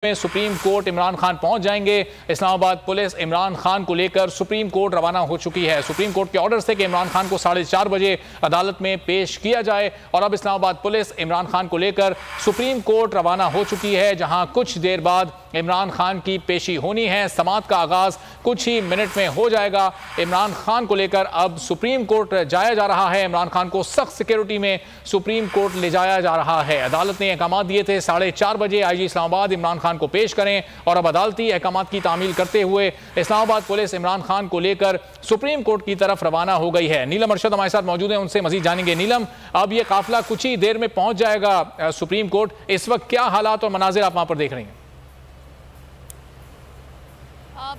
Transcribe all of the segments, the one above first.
में supreme court Imran Khan पहुंच जाएंगे। इस्लामाबाद पुलिस इमरान खान को लेकर सुप्रीम कोर्ट रवाना हो चुकी है। सुप्रीम कोर्ट के ऑर्डर से कि इमरान खान को 4:30 बजे अदालत में पेश किया जाए और अब इस्लामाबाद पुलिस इमरान खान को लेकर सुप्रीम कोर्ट रवाना हो चुकी है, जहां कुछ देर बाद इमरान खान की पेशी होनी है। समाअत का आगाज कुछ ही मिनट में हो जाएगा। इमरान खान को लेकर अब सुप्रीम कोर्ट जाया जा रहा है। इमरान खान को सख्त सिक्योरिटी में सुप्रीम कोर्ट ले जाया जा रहा है। अदालत ने अहकाम दिए थे 4:30 बजे आईजी इस्लामाबाद इमरान खान को पेश करें और अब अदालती अहकाम की तामील करते हुए इस्लामाबाद पुलिस इमरान खान को लेकर सुप्रीम कोर्ट की तरफ रवाना हो गई है। नीलम अरशद हमारे साथ मौजूद है, उनसे मजीद जानेंगे। नीलम, अब यह काफिला कुछ ही देर में पहुंच जाएगा सुप्रीम कोर्ट, इस वक्त क्या हालात और मनाजिर आप वहां पर देख रही हैं?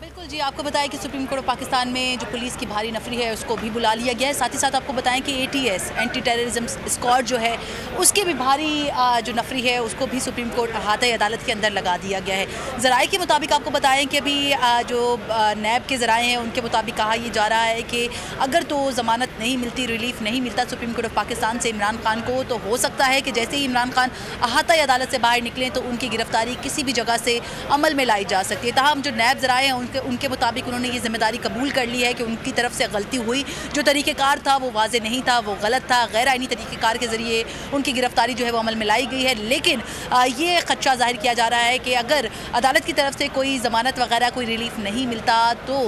बिल्कुल जी, आपको बताएं कि सुप्रीम कोर्ट ऑफ पाकिस्तान में जो पुलिस की भारी नफरी है उसको भी बुला लिया गया है। साथ ही साथ आपको बताएं कि ATS एंटी टेररिज्म स्क्वाड जो है उसकी भी भारी जो नफरी है उसको भी सुप्रीम कोर्ट अहाते अदालत के अंदर लगा दिया गया है। ज़राए के मुताबिक आपको बताएं कि अभी जो नैब के ज़राए हैं उनके मुताबिक कहा यह जा रहा है कि अगर तो ज़मानत नहीं मिलती, रिलीफ नहीं मिलता सुप्रीम कोर्ट ऑफ पाकिस्तान से इमरान खान को, तो हो सकता है कि जैसे ही इमरान खान अहाते अदालत से बाहर निकलें तो उनकी गिरफ्तारी किसी भी जगह से अमल में लाई जा सकती है। ताहम जो नैब ज़राए हैं उनके मुताबिक उन्होंने ये जिम्मेदारी कबूल कर ली है कि उनकी तरफ से गलती हुई, जो तरीक़ेकार था वो वाज़े नहीं था, वो गलत था, गैर आइनी तरीक़ेकार के ज़रिए उनकी गिरफ्तारी जो है वो अमल में लाई गई है। लेकिन ये ख़दशा ज़ाहिर किया जा रहा है कि अगर अदालत की तरफ से कोई ज़मानत वगैरह कोई रिलीफ नहीं मिलता तो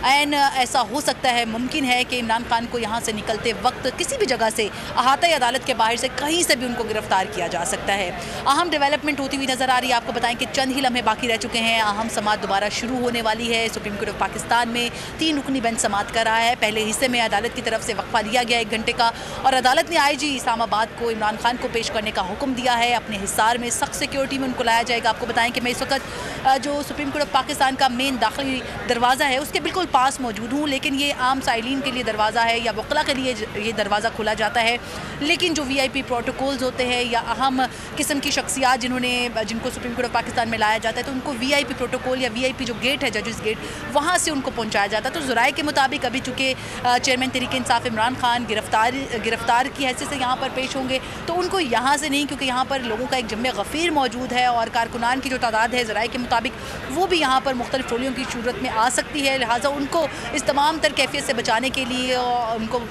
ऐसा हो सकता है, मुमकिन है कि इमरान खान को यहाँ से निकलते वक्त किसी भी जगह से अहाते अदालत के बाहर से कहीं से भी उनको गिरफ्तार किया जा सकता है। अहम डेवलपमेंट होती हुई नज़र आ रही है। आपको बताएं कि चंद ही लम्हे बाकी रह चुके हैं, अहम समाअत दोबारा शुरू होने वाली है। सुप्रीम कोर्ट ऑफ पाकिस्तान में 3 रुकनी बेंच समाअत कर रहा है। पहले हिस्से में अदालत की तरफ से वक्फा लिया गया 1 घंटे का और अदालत ने IG इस्लामाबाद को इमरान खान को पेश करने का हुक्म दिया है। अपने हिसार में सख्त सिक्योरिटी में उनको लाया जाएगा। आपको बताएं कि मैं इस वक्त जो सुप्रीम कोर्ट ऑफ पाकिस्तान का मेन दाखिली दरवाज़ा है उसके बिल्कुल पास मौजूद हूँ, लेकिन ये आम साइलिन के लिए दरवाज़ा है या वकला के लिए ये दरवाज़ा खुला जाता है। लेकिन जो VIP प्रोटोकॉल्स होते हैं या अहम किस्म की शख्सियात जिनको सुप्रीम कोर्ट ऑफ पाकिस्तान में लाया जाता है तो उनको VIP प्रोटोकॉल या VIP जो गेट है, जजेस गेट, वहाँ से उनको पहुँचाया जाता है। तो ज़राए के मुताबिक अभी चूँकि चेयरमैन तहरीक इंसाफ इमरान खान गिरफ्तार की हैसियत से यहाँ पर पेश होंगे तो उनको यहाँ से नहीं, क्योंकि यहाँ पर लोगों का एक जम्मे गफ़ीर मौजूद है और कारकुनान की जो तादाद है ज़राए के मुताबिक वो भी यहाँ पर मुख्तलिफ टोलियों की सूरत में आ सकती है। लिहाजा उनको इस तमाम तर कैफियत से बचाने के लिए उनको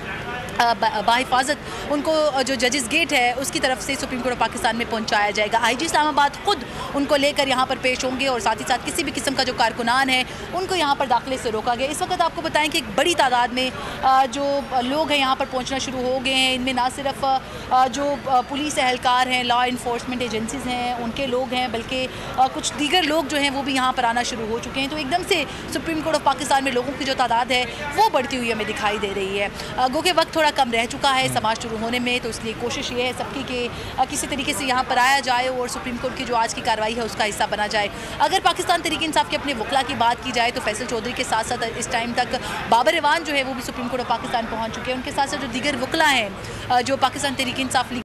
बाहिफाजत उनको जो जजेस गेट है उसकी तरफ से सुप्रीम कोर्ट ऑफ पाकिस्तान में पहुंचाया जाएगा। IG इस्लामाबाद खुद उनको लेकर यहाँ पर पेश होंगे और साथ ही साथ किसी भी किस्म का जो कारकुनान है उनको यहाँ पर दाखिले से रोका गया। इस वक्त आपको बताएं कि एक बड़ी तादाद में जो लोग हैं यहाँ पर पहुँचना शुरू हो गए हैं। इनमें ना सिर्फ जो पुलिस एहलकार हैं, लॉ इन्फोर्समेंट एजेंसीज़ हैं उनके लोग हैं, बल्कि कुछ दीगर लोग जो हैं वो भी यहाँ पर आना शुरू हो चुके हैं। तो एकदम से सुप्रीम कोर्ट ऑफ पाकिस्तान में लोगों की जो तादाद है वो बढ़ती हुई हमें दिखाई दे रही है। गो के वक्त थोड़ा कम रह चुका है समाज शुरू होने में, तो इसलिए कोशिश ये है सबकी कि किसी तरीके से यहाँ पर आया जाए और सुप्रीम कोर्ट की जो आज की कार्रवाई है उसका हिस्सा बना जाए। अगर पाकिस्तान तहरीक इंसाफ के अपने वकला की बात की जाए तो फैसल चौधरी के साथ साथ इस टाइम तक बाबर इवान जो है वो भी सुप्रीम कोर्ट ऑफ पाकिस्तान पहुँच चुके हैं। उनके साथ साथ जो दीगर वकला हैं जो पाकिस्तान तहरीक इंसाफ